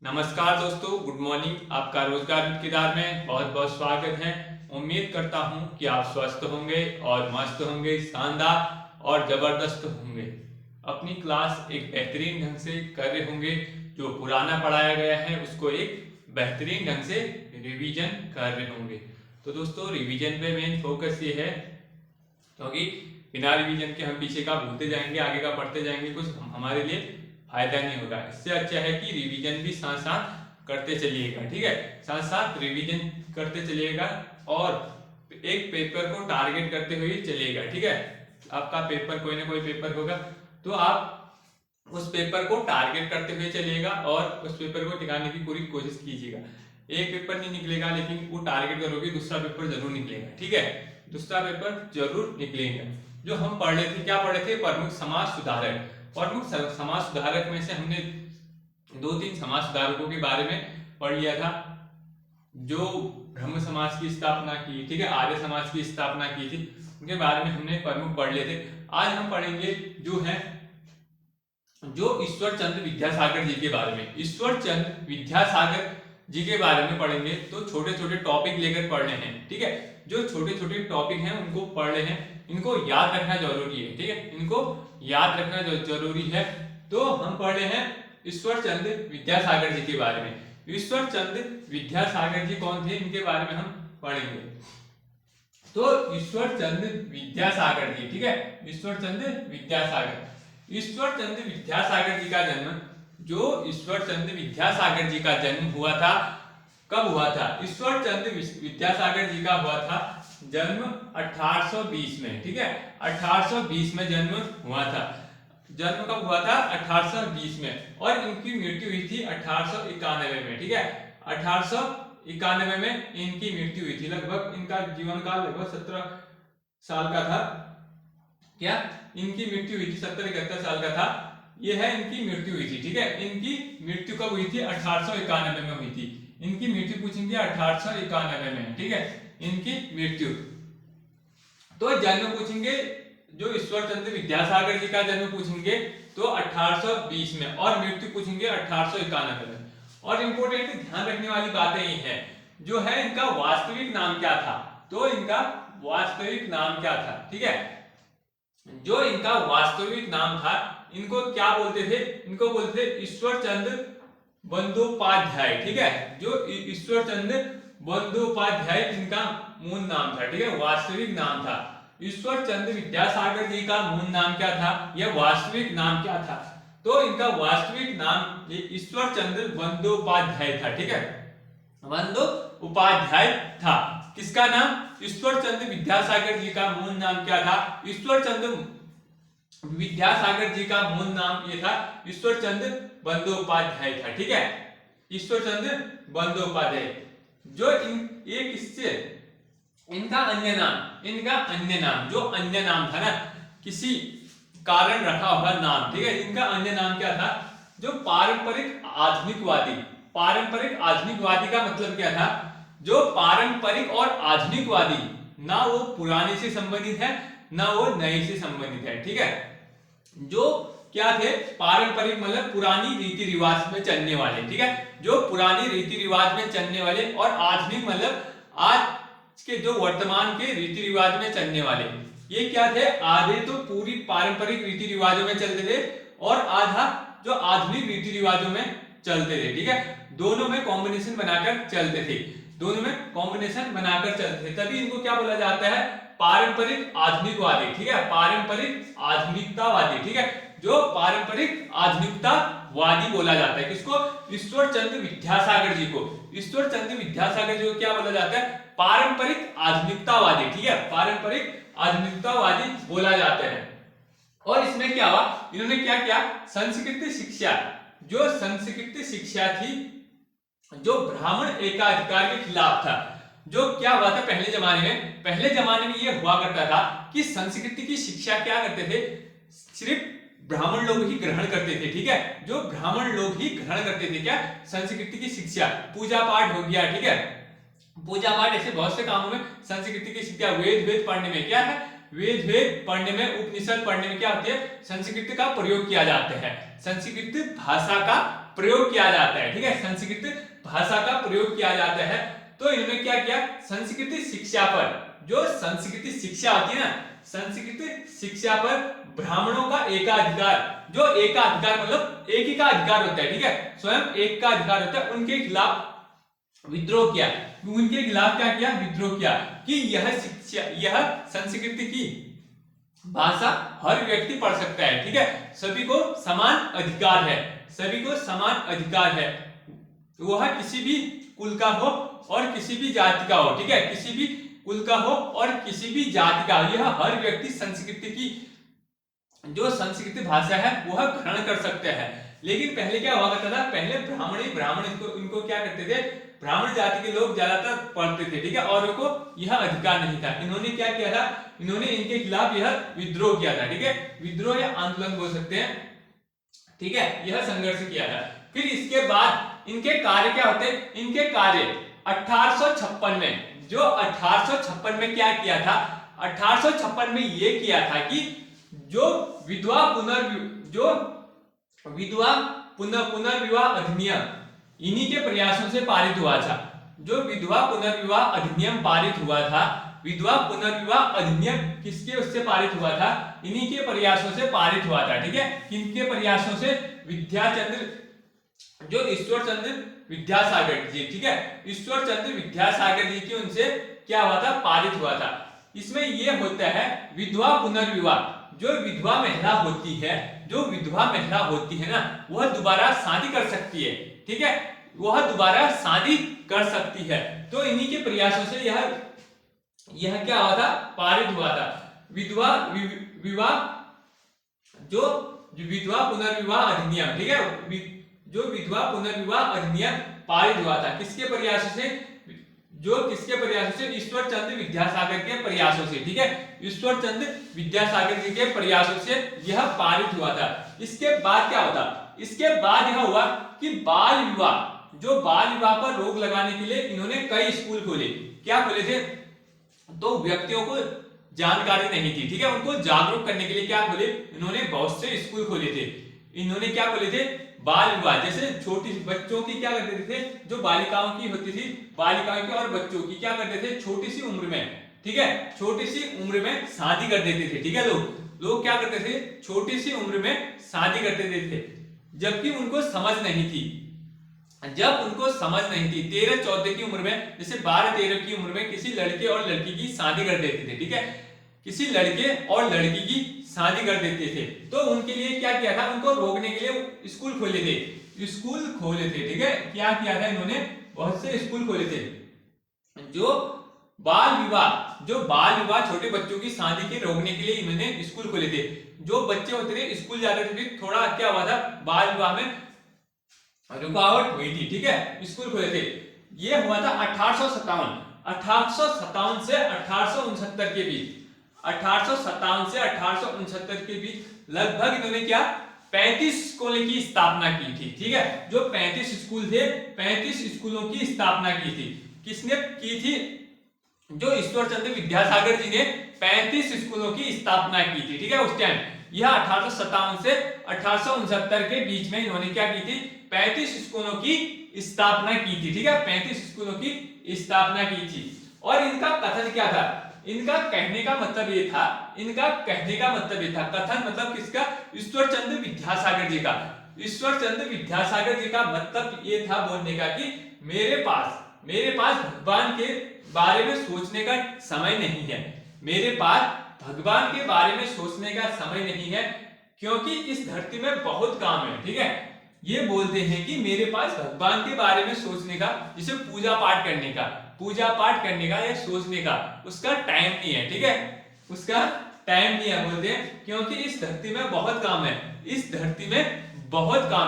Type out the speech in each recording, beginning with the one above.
नमस्कार दोस्तों, good morning. आपका रोजगार किरदार में बहुत बहुत स्वागत है। उम्मीद करता हूं कि आप स्वस्थ होंगे और मस्त होंगे, शानदार और जबरदस्त होंगे। अपनी क्लास एक बेहतरीन ढंग से कर रहे होंगे। जो पुराना पढ़ाया गया है उसको एक बेहतरीन ढंग से रिवीजन कर रहे होंगे। तो दोस्तों, रिवीजन पे मेन फोकस ये है क्योंकि बिना रिवीजन के हम पीछे का भूलते जाएंगे, आगे का पढ़ते जाएंगे, कुछ हमारे लिए फायदा नहीं होगा। इससे अच्छा है कि रिवीजन भी साथ साथ करते चलिएगा। ठीक है, साथ साथ रिवीजन करते चलिएगा और एक पेपर को टारगेट करते हुए चलिएगा। ठीक है, आपका पेपर कोई ना कोई पेपर होगा तो आप उस पेपर को टारगेट करते हुए चलिएगा और उस पेपर को टिकाने की पूरी कोशिश कीजिएगा। एक पेपर नहीं निकलेगा लेकिन वो टारगेट करोगे, दूसरा पेपर जरूर निकलेगा। ठीक है, दूसरा पेपर जरूर निकलेगा। जो हम पढ़ रहे थे, क्या पढ़े थे? प्रमुख समाज सुधारक। प्रमुख समाज सुधारक में से हमने दो तीन समाज सुधारकों के बारे में पढ़ लिया था जो ब्रह्म समाज की स्थापना की, ठीक है, आर्य समाज की स्थापना की थी, उनके बारे में हमने प्रमुख पढ़ लिए थे। आज हम पढ़ेंगे जो ईश्वर चंद्र विद्यासागर जी के बारे में। ईश्वर चंद्र विद्यासागर जी के बारे में पढ़ेंगे तो छोटे छोटे टॉपिक लेकर पढ़ रहे हैं। ठीक है, जो छोटे छोटे टॉपिक हैं उनको पढ़ रहे हैं, इनको याद रखना जरूरी है। ठीक है, इनको याद रखना जरूरी है। तो हम पढ़ रहे हैं ईश्वर चंद्र विद्यासागर जी के बारे में। ईश्वर चंद्र विद्यासागर जी कौन थे, इनके बारे में हम पढ़ेंगे। तो ईश्वर चंद्र विद्यासागर जी, ठीक है, ईश्वर चंद्र विद्यासागर। ईश्वर चंद्र विद्यासागर जी का जन्म, जो ईश्वर चंद्र विद्यासागर जी का जन्म हुआ था, कब हुआ था? ईश्वर चंद्र विद्यासागर जी का हुआ था जन्म 1820 में। ठीक है, 1820 में जन्म हुआ था। जन्म कब हुआ था? 1820 में। और इनकी मृत्यु हुई थी 1891 में। ठीक है, 1891 में इनकी मृत्यु हुई थी। लगभग इनका जीवन काल लगभग 17 साल का था। क्या इनकी मृत्यु हुई थी? 70-71 साल का था। यह है इनकी मृत्यु हुई थी। ठीक है, इनकी मृत्यु कब हुई थी? 1891 में हुई थी। इनकी मृत्यु पूछेंगे 1891 में। ठीक है, इनकी मृत्यु। तो जन्म पूछेंगे, जो ईश्वर चंद्र विद्यासागर जी का जन्म पूछेंगे तो 1820 में, और मृत्यु पूछेंगे 1891 में। और इंपॉर्टेंट ध्यान रखने वाली बातें ये है, जो है इनका वास्तविक नाम क्या था? तो इनका वास्तविक नाम क्या था? ठीक है, जो इनका वास्तविक नाम था, इनको क्या बोलते थे? इनको बोलते थे ईश्वर चंद्र बंदोपाध्याय। ठीक है, जो ईश्वर चंद्र बंदोपाध्याय इनका मूल नाम था। ठीक है, वास्तविक नाम था। ईश्वर चंद्र विद्यासागर जी का मूल नाम क्या था? यह वास्तविक नाम क्या था? तो इनका वास्तविक नाम ईश्वर चंद्र बंदोपाध्याय था। ठीक है, बंदोपाध्याय था। किसका नाम? ईश्वर चंद्र विद्यासागर जी का मूल नाम क्या था? ईश्वर चंद्र विद्यासागर जी का मूल नाम ये था, ईश्वर चंद्र बंदोपाध्याय था। ठीक है, ईश्वर चंद्र बंदोपाध्याय। जो एक इससे इनका अन्य नाम, जो अन्य नाम था ना, किसी कारण रखा हुआ नाम। ठीक है, इनका अन्य नाम क्या था? जो पारंपरिक आधुनिकवादी का मतलब क्या था? जो पारंपरिक और आधुनिकवादी, ना वो पुराने से संबंधित है ना वो नए से संबंधित है। ठीक है, जो क्या थे? पारंपरिक मतलब पुरानी रीति रिवाज में चलने वाले। ठीक है, जो पुरानी रीति रिवाज में चलने वाले, और आधुनिक मतलब आज के जो वर्तमान के रीति रिवाज में चलने वाले। ये क्या थे? आधे तो पूरी पारंपरिक रीति रिवाजों में चलते थे और आधा जो आधुनिक रीति रिवाजों में चलते थे। ठीक है, दोनों में कॉम्बिनेशन बनाकर चलते थे, तभी इनको क्या बोला जाता है? पारंपरिक आधुनिकवादी। ठीक है, पारंपरिक आधुनिकतावादी। ठीक है, जो पारंपरिक आधुनिकतावादी बोला जाता है। किसको? ईश्वर चंद्र विद्यासागर जी को। ईश्वर चंद्र विद्यासागर जी को क्या बोला जाता है? पारंपरिक आधुनिकतावादी। ठीक है, पारंपरिक आधुनिकतावादी बोला जाता है। और इसमें क्या हुआ? इन्होंने क्या किया? संस्कृत शिक्षा, जो संस्कृत शिक्षा थी, जो ब्राह्मण एकाधिकार के खिलाफ था। जो क्या हुआ था पहले जमाने में ये हुआ करता था कि संस्कृति की शिक्षा क्या करते थे? सिर्फ ब्राह्मण लोग ही ग्रहण करते थे। ठीक है, जो ब्राह्मण लोग ही ग्रहण करते थे क्या? संस्कृति की शिक्षा। पूजा पाठ हो गया। ठीक है, पूजा पाठ, ऐसे बहुत से कामों में संस्कृति की शिक्षा। वेद पढ़ने में क्या है? वेद पढ़ने में, उपनिषद पढ़ने में क्या होती है? संस्कृत का प्रयोग किया जाता है। संस्कृत भाषा का प्रयोग किया जाता है, ठीक है, संस्कृत भाषा का प्रयोग किया जाता है। तो इन्होंने क्या किया, संस्कृत शिक्षा पर, जो संस्कृत शिक्षा होती है ना, संस्कृत शिक्षा पर ब्राह्मणों का एकाधिकार, जो एकाधिकार मतलब एक ही का अधिकार होता है, ठीक है, स्वयं एक का अधिकार होता है, उनके खिलाफ विद्रोह किया। उनके खिलाफ क्या किया, विद्रोह किया कि यह शिक्षा, यह संस्कृत की भाषा हर व्यक्ति पढ़ सकता है, ठीक है, सभी को समान अधिकार है, सभी को समान अधिकार है, वह किसी भी कुल का हो और किसी भी जाति का हो, ठीक है, किसी भी कुल का हो और किसी भी जाति का, यह हर व्यक्ति संस्कृत की जो संस्कृत भाषा है वह ग्रहण कर सकते हैं। लेकिन पहले क्या हुआ करता था, पहले ब्राह्मण इनको क्या करते थे, ब्राह्मण जाति के लोग ज्यादातर पढ़ते थे, ठीक है, और उनको यह अधिकार नहीं था। इन्होंने क्या किया था, इन्होंने इनके खिलाफ यह विद्रोह किया था, ठीक है, विद्रोह या आंदोलन बोल सकते हैं, ठीक है, यह संघर्ष किया था। फिर इसके बाद इनके कार्य क्या होते, इनके कार्य 1856 में, जो 1856 में क्या किया था, 1856 में यह किया था कि जो विधवा पुनर्विवाह अधिनियम इन्हीं के प्रयासों से पारित हुआ था। जो विधवा पुनर्विवाह अधिनियम पारित हुआ था, विधवा पुनर्विवाह अधिनियम किसके उससे पारित हुआ था, इन्हीं के प्रयासों से पारित हुआ था, ठीक है, किनके प्रयासों से, विद्याचंद्र, जो ईश्वर चंद्र विद्यासागर जी, ठीक है, ईश्वर चंद्र विद्यासागर जी की उनसे क्या हुआ था, पारित हुआ था। इसमें यह होता है विधवा पुनर्विवाह, जो विधवा महिला होती है, जो विधवा महिला होती है ना, वह दोबारा शादी कर सकती है, ठीक है, वह दोबारा शादी कर सकती है। तो इन्हीं के प्रयासों से यह क्या हुआ था, पारित हुआ था। विधवा विवाह, जो विधवा पुनर्विवाह अधिनियम, ठीक है, जो विधवा पुनर्विवाह अधिनियम पारित हुआ था, किसके प्रयासों से, जो किसके प्रयासों से, ईश्वर चंद्र विद्यासागर के प्रयासों से, ठीक है, ईश्वर चंद्र विद्यासागर जी के प्रयासों से यह पारित हुआ था। इसके बाद क्या होता, इसके बाद यह हुआ कि बाल विवाह, जो बाल विवाह पर रोक लगाने के लिए इन्होंने कई स्कूल खोले। क्या खोले थे, तो व्यक्तियों को जानकारी नहीं थी, ठीक है, उनको जागरूक करने के लिए क्या खोले, इन्होंने बहुत से स्कूल खोले थे। इन्होंने क्या खोले थे, बाल विवाह, जैसे छोटी बच्चों की क्या करते थे, जो बालिकाओं की होती थी, बालिकाओं की और बच्चों की क्या करते थे, छोटी सी उम्र में, ठीक है, छोटी सी उम्र में शादी कर देते थे, ठीक है, लोग क्या करते थे, छोटी सी उम्र में शादी कर देते थे, जबकि उनको समझ नहीं थी, जब उनको समझ नहीं थी, 13-14 की उम्र में, जैसे 12-13 की उम्र में किसी लड़के और लड़की की शादी कर देते थे, ठीक है, किसी लड़के और लड़की की शादी कर देते थे। तो उनके लिए क्या किया था, उनको रोकने के लिए स्कूल खोले थे, ठीक है, क्या किया था इन्होंने, बहुत से स्कूल खोले थे। जो बाल विवाह छोटे बच्चों की शादी के रोकने के लिए इन्होंने स्कूल खोले थे। जो बच्चे होते थे स्कूल जाते थे, थोड़ा क्या हुआ था, बाल विवाह में रुकावट हुई थी, ठीक है, स्कूल खोले थे। ये हुआ था 1857 से 1869 के बीच, 1857 से 1869 के बीच लगभग इन्होंने क्या 35 स्कूलों की स्थापना की थी, ठीक है, जो 35 स्कूल थे, 35 स्कूलों की स्थापना की थी। किसने की थी, जो ईश्वर चंद्र विद्यासागर जी ने 35 स्कूलों की स्थापना की थी, ठीक है, उस टाइम। यह 1857 से 1869 के बीच में इन्होंने क्या की थी, 35 स्कूलों की स्थापना की थी, ठीक है, 35 स्कूलों की स्थापना की थी। और इनका कथन क्या था, इनका कहने का मतलब ये था, कथन मतलब किसका, ईश्वर चंद्र विद्यासागर जी का। ईश्वर चंद्र विद्यासागर जी का मतलब ये था बोलने का कि मेरे पास भगवान के बारे में सोचने का समय नहीं है, मेरे पास भगवान के बारे में सोचने का समय नहीं है, क्योंकि इस धरती में बहुत काम है, ठीक है। ये बोलते हैं कि मेरे पास भगवान के बारे में सोचने का, जिसे पूजा पाठ करने का या सोचने का उसका टाइम नहीं है, ठीक है, उसका टाइम नहीं है, बोलते हैं, क्योंकि इस धरती में बहुत काम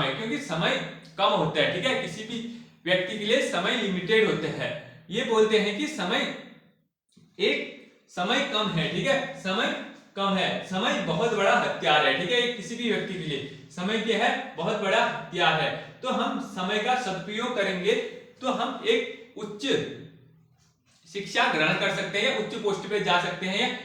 है, क्योंकि समय कम होता है, ठीक है, किसी भी व्यक्ति के लिए समय लिमिटेड होते हैं। ये बोलते हैं कि समय कम है, ठीक है, समय बहुत बड़ा हथियार है, ठीक है, किसी भी व्यक्ति के लिए समय क्या है, बहुत बड़ा हथियार है। तो हम समय का सदुपयोग करेंगे तो हम एक उच्च शिक्षा ग्रहण कर सकते हैं, उच्च पोस्ट पे जा सकते हैं,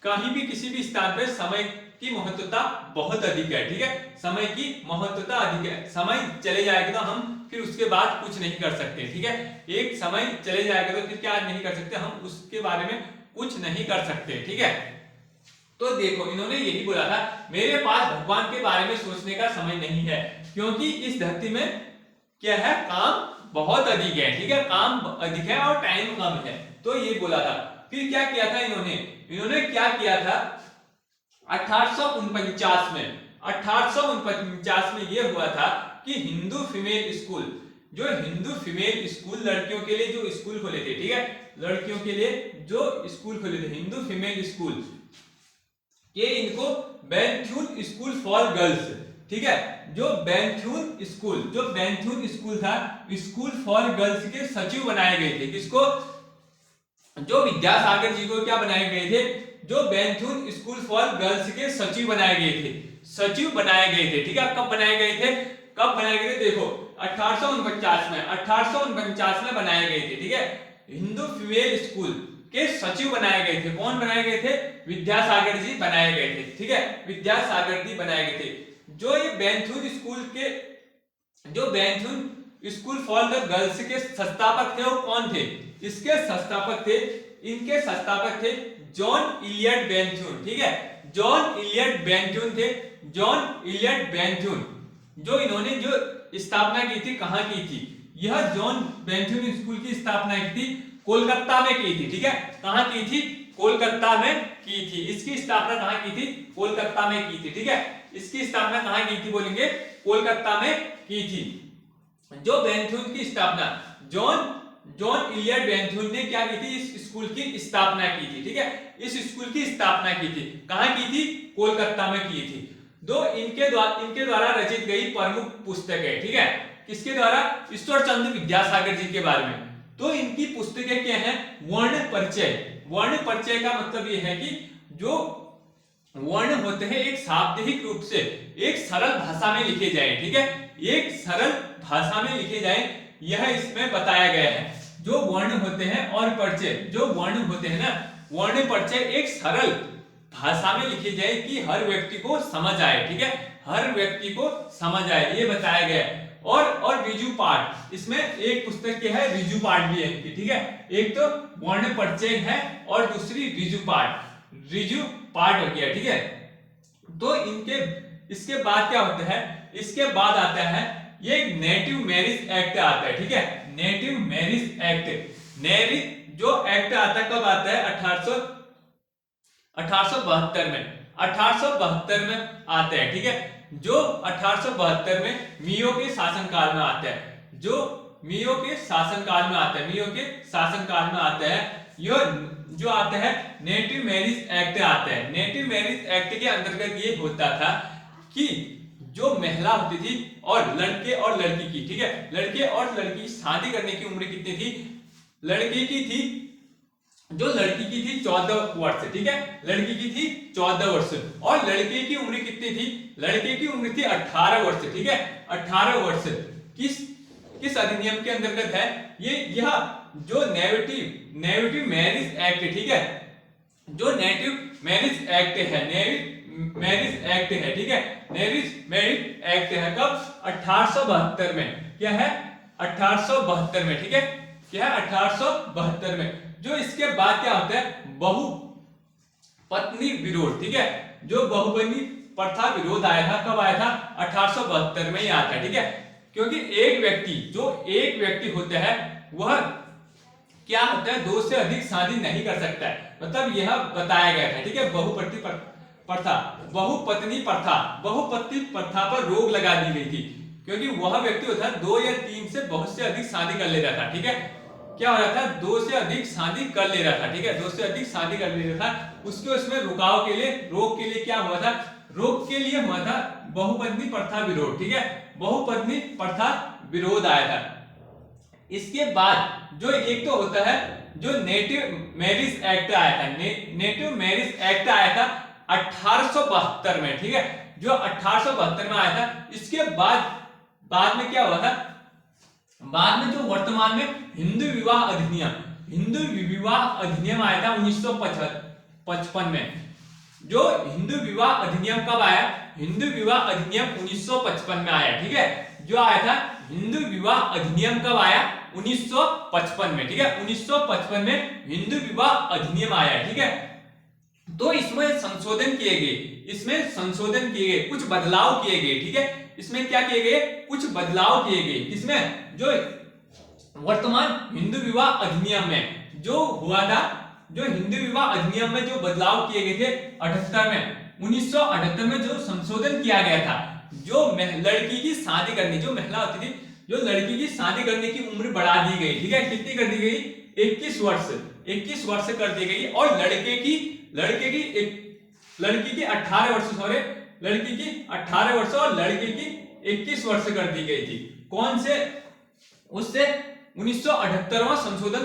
कहीं भी किसी भी स्थान पे समय की महत्वता बहुत अधिक है, ठीक है, समय की महत्वता अधिक है। समय चले जाएगा तो हम फिर उसके बाद कुछ नहीं कर सकते, ठीक है, एक समय चले जाएगा तो फिर क्या नहीं कर सकते, हम उसके बारे में कुछ नहीं कर सकते, ठीक है। तो देखो इन्होंने यही बोला था, मेरे पास भगवान के बारे में सोचने का समय नहीं है, क्योंकि इस धरती में क्या है, काम बहुत अधिक है, ठीक है, काम अधिक है और टाइम कम है, तो ये बोला था। फिर क्या किया था इन्होंने क्या किया था 1849 में, 1849 में ये हुआ था कि हिंदू फीमेल स्कूल, जो हिंदू फीमेल स्कूल लड़कियों के लिए जो स्कूल खोले थे, ठीक है, लड़कियों के लिए जो स्कूल खोले थे हिंदू फीमेल स्कूल, ये इनको बैंथ्यून स्कूल फॉर गर्ल्स, ठीक है, जो बैंथ्यून स्कूल था, स्कूल फॉर गर्ल्स के सचिव बनाए गए थे। किसको? जो विद्यासागर जी को क्या बनाए गए थे, जो बैंथ्यून स्कूल फॉर गर्ल्स के सचिव बनाए गए थे, ठीक है। कब बनाए गए थे, देखो 1849 में बनाए गए थे, ठीक है, हिंदू फीमेल स्कूल के सचिव बनाए गए थे। कौन बनाए गए थे? विद्यासागर जी बनाए गए थे, ठीक है, विद्यासागर जी बनाए गए थे। जो ये बैंथ्यून स्कूल फॉर द गर्ल्स के संस्थापक थे, वो कौन थे? इनके संस्थापक थे जॉन इलियट बैंथ्यून, ठीक है, जॉन इलियट बैंथ्यून, जो इन्होंने जो स्थापना की थी, कहां की थी? यह जॉन बैंथ्यून स्कूल की स्थापना की थी, कोलकाता में की थी, ठीक है, कहां की थी? कोलकाता में की थी। इसकी स्थापना कहां की थी? कोलकाता में की थी, ठीक है, इसकी स्थापना कहां की थी बोलेंगे? कोलकाता में की थी। जो बैंथ्यून की स्थापना जॉन इलियट बैंथ्यून ने क्या की थी? इस स्कूल की स्थापना की थी, ठीक है, इस स्कूल की स्थापना की थी, कहां की थी? कोलकाता में की थी। दो इनके द्वारा रचित गई प्रमुख पुस्तकें, ठीक है, किसके द्वारा? ईश्वरचंद्र विद्यासागर जी के बारे में। तो इनकी पुस्तकें क्या है? वर्ण परिचय का मतलब यह है कि जो वर्ण होते हैं एक शाब्दिक रूप से एक सरल भाषा में लिखे जाए, ठीक है, एक सरल भाषा में लिखे जाए, यह इसमें बताया गया है। जो वर्ण होते हैं और परिचय, जो वर्ण होते हैं ना, वर्ण परिचय एक सरल भाषा में लिखे जाए कि हर व्यक्ति को समझ आए, ठीक है, हर व्यक्ति को समझ आए, ये बताया गया है। और रिजु पाठ, इसमें एक पुस्तक क्या है? रिजु पाठ भी है, ठीक है, एक तो वर्ण परिचय है और दूसरी रिजु पाठ हो गया, ठीक है। तो इसके बाद क्या होता है? इसके बाद आता है ये नेटिव मैरिज एक्ट आता है, ठीक है, नेटिव मैरिज एक्ट, जो एक्ट आता है कब आता है? 1872 में आता है, ठीक है, जो 1872 में मियो के शासनकाल में आता है, मियो के शासनकाल में आता है, यह जो आता है नेटिव मैरिज एक्ट आता है। नेटिव मैरिज एक्ट के अंतर्गत ये होता था कि जो महिला होती थी और लड़के और लड़की की, ठीक है, लड़के और लड़की शादी करने की उम्र कितनी थी? लड़की की थी 14 वर्ष, ठीक है, लड़की की थी 14 वर्ष और लड़के की उम्र कितनी थी? लड़के की उम्र थी 18 वर्ष, ठीक है, 18 वर्ष। किस अधिनियम के अंतर्गत है यह? जो नेटिव मैरिज एक्ट, ठीक है, जो नेटिव मैरिज एक्ट है, ठीक है, मैरिज एक्ट है कब? 1872 में। क्या है? 1872 में, ठीक है, क्या है? 1872 में। जो इसके बाद क्या होता है? बहुपत्नी विरोध, ठीक है, जो बहुपत्नी प्रथा विरोध आया था, कब आया था? 1872 में ही आता है, ठीक है, क्योंकि एक व्यक्ति होता है वह क्या होता है? 2 से अधिक शादी नहीं कर सकता है, मतलब यह बताया गया था, ठीक है, बहुपत्नी प्रथा पर रोक लगा दी गई थी, क्योंकि वह व्यक्ति होता है 2 या 3 से बहुत से अधिक शादी कर ले रहा था, ठीक है, क्या हो रहा था? 2 से अधिक शादी कर ले रहा था, ठीक है, 2 से अधिक शादी कर ले रहा था। उसमें रोक के लिए क्या हुआ था? रोक के लिए हुआ था बहुपत्नी प्रथा विरोध, ठीक है, बहुपत्नी प्रथा विरोध आया था। इसके बाद जो एक तो होता है जो नेटिव मैरिज एक्ट आया था, नेटिव मैरिज एक्ट आया था 1872 में, ठीक है, जो 1872 में आया था। इसके बाद में क्या हुआ था? बाद में जो वर्तमान में हिंदू विवाह अधिनियम आया था 1955 में, जो हिंदू विवाह अधिनियम कब आया? हिंदू विवाह अधिनियम 1955 में आया, ठीक है। जो आया था हिंदू विवाह अधिनियम कब आया? 1955 में, ठीक है। 1955 में हिंदू विवाह अधिनियम आया, ठीक है। तो इसमें संशोधन किए गए, कुछ बदलाव किए गए, ठीक है। इसमें क्या किए गए? कुछ बदलाव किए गए। किसमें? जो वर्तमान हिंदू विवाह अधिनियम में जो हुआ था, जो हिंदू विवाह अधिनियम में जो बदलाव किए गए थे 78 में, 1978 में जो संशोधन किया गया था, जो लड़की की शादी करने, जो महिला होती थी, जो लड़की की शादी करने की उम्र बढ़ा दी गई, ठीक है। कितनी कर दी गई? 21 वर्ष कर दी गई। और लड़की की 18 वर्ष, सॉरी, लड़की की 18 वर्ष और लड़के की 21 वर्ष कर दी गई थी। कौन से? उससे 1978वां संशोधन,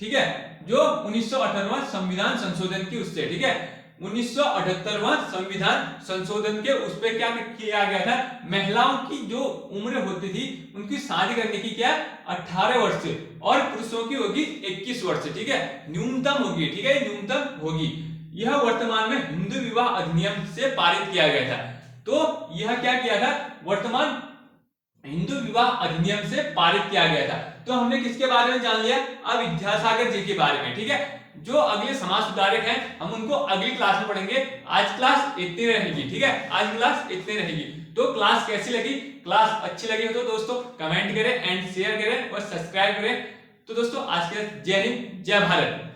ठीक है, जो 1978वां संविधान संशोधन की उससे, ठीक है, 1978वां संविधान संशोधन के उस पे क्या किया गया था? महिलाओं की जो उम्र होती थी उनकी शादी करने की क्या? 18 वर्ष, और पुरुषों की होगी 21 वर्ष, ठीक है, न्यूनतम होगी, ठीक है, न्यूनतम होगी। यह वर्तमान में हिंदू विवाह अधिनियम से पारित किया गया था। तो यह क्या किया था? वर्तमान हिंदू विवाह अधिनियम से पारित किया गया था। तो हमने किसके बारे में जान लिया? अब विद्यासागर जी के बारे में, ठीक है। जो अगले समाज सुधारक हैं हम उनको अगली क्लास में पढ़ेंगे। आज क्लास इतनी रहेगी, ठीक है, आज क्लास इतनी रहेगी। तो क्लास कैसी लगी? क्लास अच्छी लगी हो तो दोस्तों कमेंट करें एंड शेयर करें और सब्सक्राइब करें। तो दोस्तों आज के जय हिंद, जय भारत।